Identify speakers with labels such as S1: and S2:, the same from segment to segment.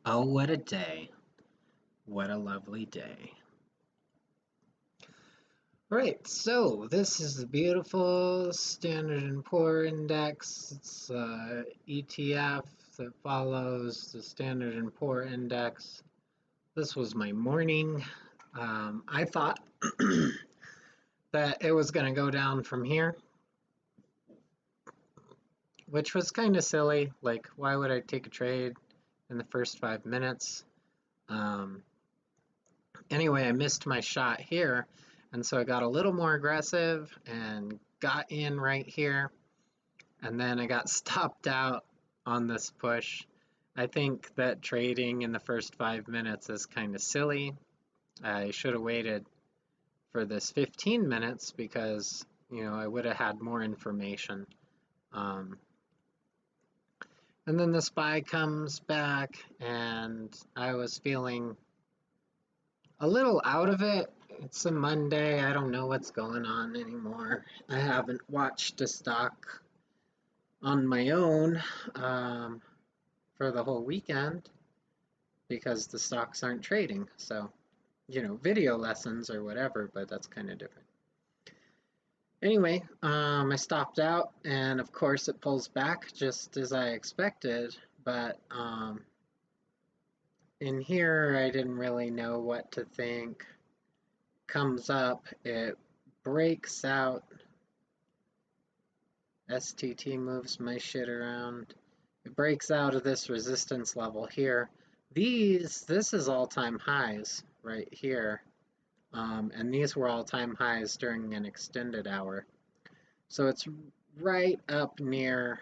S1: Oh, what a day. What a lovely day. Right, so this is the beautiful Standard and Poor Index. It's ETF that follows the Standard and Poor Index. This was my morning. I thought that it was going to go down from here, which was kind of silly. Like, why would I take a trade in the first 5 minutes? Um, anyway, I missed my shot here. And so I got a little more aggressive and got in right here. And then I got stopped out on this push. I think that trading in the first 5 minutes is kind of silly. I should have waited for this 15 minutes because, I would have had more information. Um, and then the SPY comes back, and I was feeling a little out of it. It's a Monday. I don't know what's going on anymore. I haven't watched a stock on my own for the whole weekend because the stocks aren't trading. So, video lessons or whatever, but that's kind of different. Anyway, I stopped out, and of course it pulls back just as I expected. But in here, I didn't really know what to think. Comes up, it breaks out. STT moves my shit around. It breaks out of this resistance level here. This is all-time highs right here. And these were all-time highs during an extended hour. So it's right up near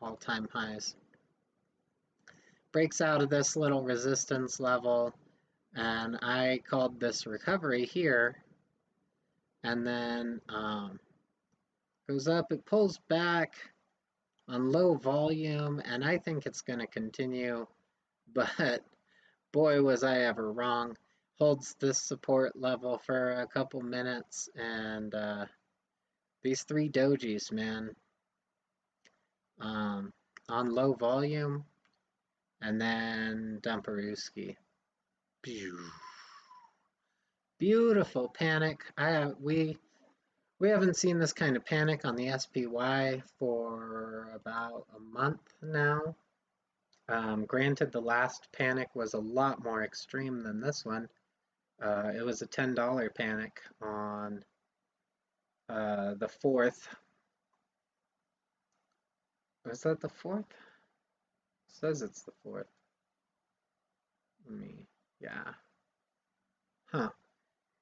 S1: all-time highs. Breaks out of this little resistance level, and I called this recovery here, and then goes up, it pulls back on low volume, and I think it's going to continue, but boy was I ever wrong. Holds this support level for a couple minutes, and these three dojis, man, on low volume, and then Dumperuski. Beautiful panic. We haven't seen this kind of panic on the SPY for about a month now. Granted, the last panic was a lot more extreme than this one. It was a $10 panic on the 4th. Was that the 4th? It says it's the 4th. Yeah. Huh.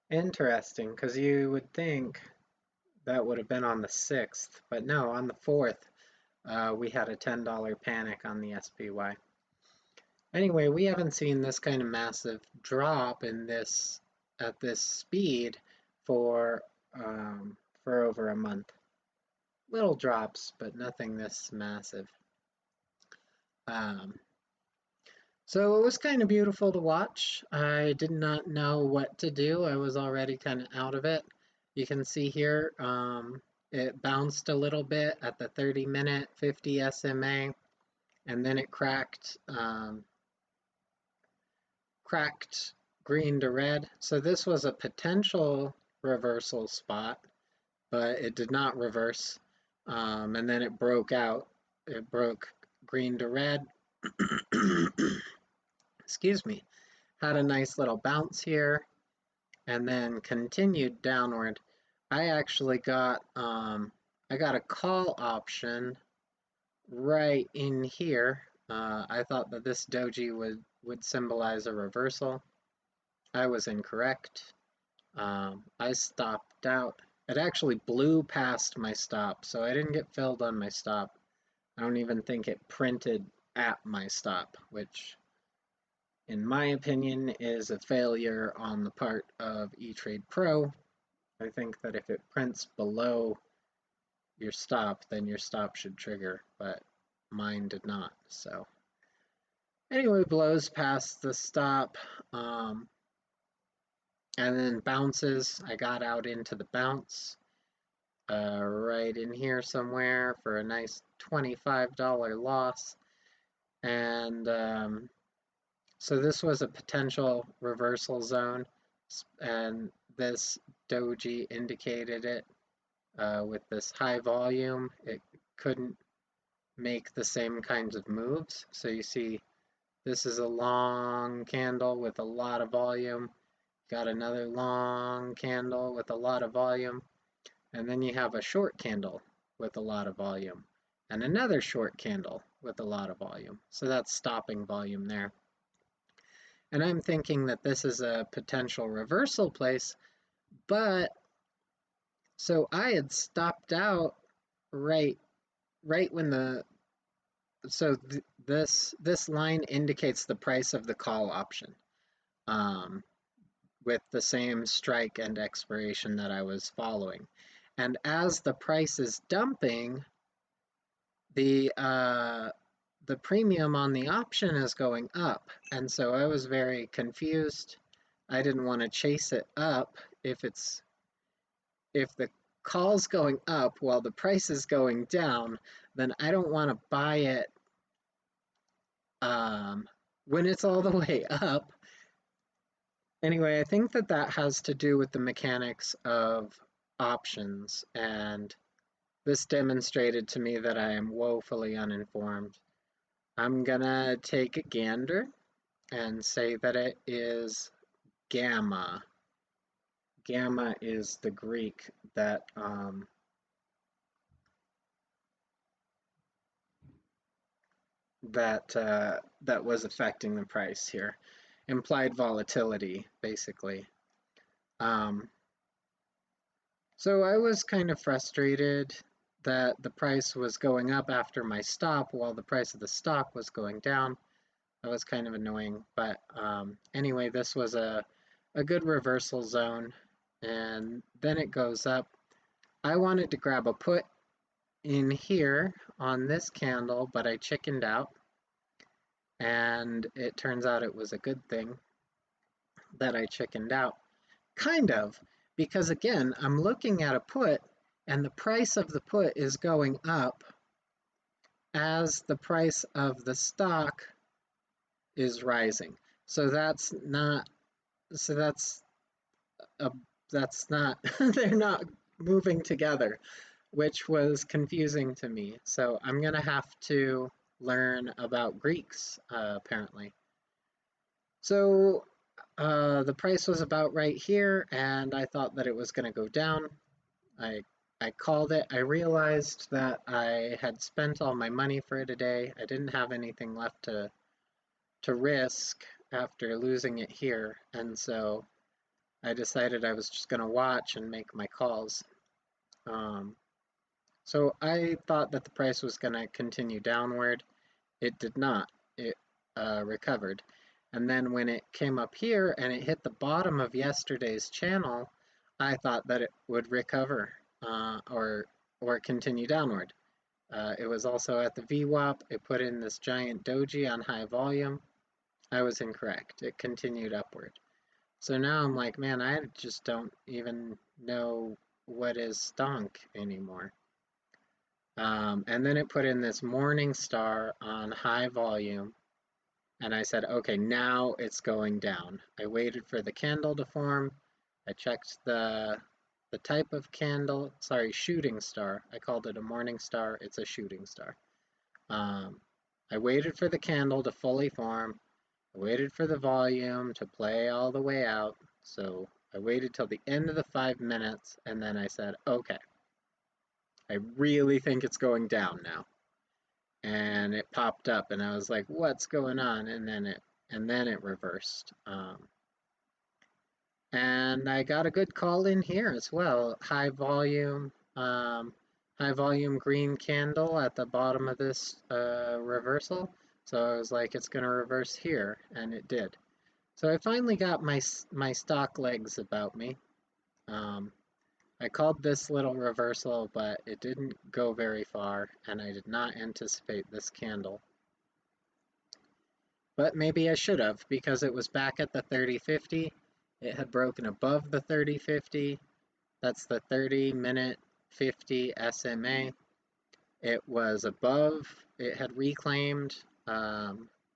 S1: Interesting, because you would think that would have been on the 6th, but no, on the 4th, we had a $10 panic on the SPY. Anyway, we haven't seen this kind of massive drop at this speed for over a month. Little drops, but nothing this massive. So it was kind of beautiful to watch. I did not know what to do. I was already kind of out of it. You can see here, it bounced a little bit at the 30-minute 50 SMA, and then it cracked green to red. So this was a potential reversal spot, but it did not reverse. And then it broke out. It broke green to red. Excuse me. Had a nice little bounce here and then continued downward. I actually got I got a call option right in here. I thought that this doji would symbolize a reversal. I was incorrect. I stopped out. It actually blew past my stop, so I didn't get filled on my stop. I don't even think it printed at my stop, which in my opinion is a failure on the part of eTrade Pro. I think that if it prints below your stop, then your stop should trigger, but mine did not. So anyway, blows past the stop, and then bounces. I got out into the bounce right in here somewhere for a nice $25 loss. And So this was a potential reversal zone, and this doji indicated it with this high volume. It couldn't make the same kinds of moves. So you see this is a long candle with a lot of volume. Got another long candle with a lot of volume. And then you have a short candle with a lot of volume. And another short candle with a lot of volume. So that's stopping volume there. And I'm thinking that this is a potential reversal place, but so I had stopped out right when this line indicates the price of the call option, um, with the same strike and expiration that I was following. And as the price is dumping, the premium on the option is going up. And so I was very confused. I didn't want to chase it up if the call's going up while the price is going down, then I don't want to buy it um, when it's all the way up. Anyway, I think that that has to do with the mechanics of options, and this demonstrated to me that I am woefully uninformed. I'm gonna take a gander and say that it is gamma. Gamma is the Greek that was affecting the price here. Implied volatility, basically. Um, so I was kind of frustrated that the price was going up after my stop while the price of the stock was going down. That was kind of annoying, but anyway, this was a good reversal zone, and then it goes up. I wanted to grab a put in here on this candle, but I chickened out, and it turns out it was a good thing that I chickened out. Kind of, because again, I'm looking at a put, and the price of the put is going up as the price of the stock is rising. So that's not, so a, that's not, they're not moving together, which was confusing to me. So I'm going to have to learn about Greeks, apparently. So the price was about right here, and I thought that it was going to go down. I I called it. I realized that I had spent all my money for today. I didn't have anything left to risk after losing it here, and so I decided I was just going to watch and make my calls. Um, so I thought that the price was going to continue downward. It did not. It recovered. And then when it came up here and it hit the bottom of yesterday's channel, I thought that it would recover or continue downward. It was also at the VWAP. It put in this giant doji on high volume. I was incorrect. It continued upward. So now I'm like, man, I just don't even know what is stonk anymore. And then it put in this morning star on high volume. And I said, okay, now it's going down. I waited for the candle to form. I checked the type of candle, sorry, shooting star. I called it a morning star. It's a shooting star. I waited for the candle to fully form. I waited for the volume to play all the way out. So I waited till the end of the 5 minutes, and then I said, okay, I really think it's going down now. And it popped up, and I was like, what's going on? And then it reversed. And I got a good call in here as well. High volume green candle at the bottom of this reversal. So I was like, it's going to reverse here, and it did. So I finally got my stock legs about me. I called this little reversal, but it didn't go very far, and I did not anticipate this candle. But maybe I should have, because it was back at the 30-50. It had broken above the 30-50. That's the 30-minute 50 SMA. It was above, it had reclaimed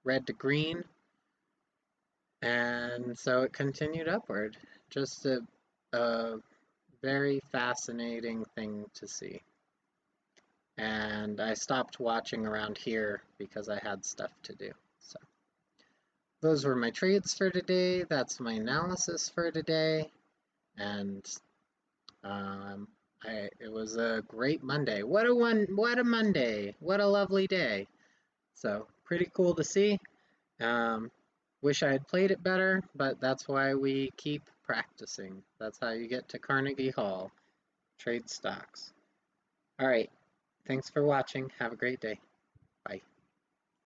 S1: red to green. And so it continued upward. Just a very fascinating thing to see. And I stopped watching around here because I had stuff to do. So those were my trades for today. That's my analysis for today. And um, it was a great Monday. What a Monday. What a lovely day. So pretty cool to see. Um, wish I had played it better, but that's why we keep practicing. That's how you get to Carnegie Hall. Trade stocks. All right. Thanks for watching. Have a great day.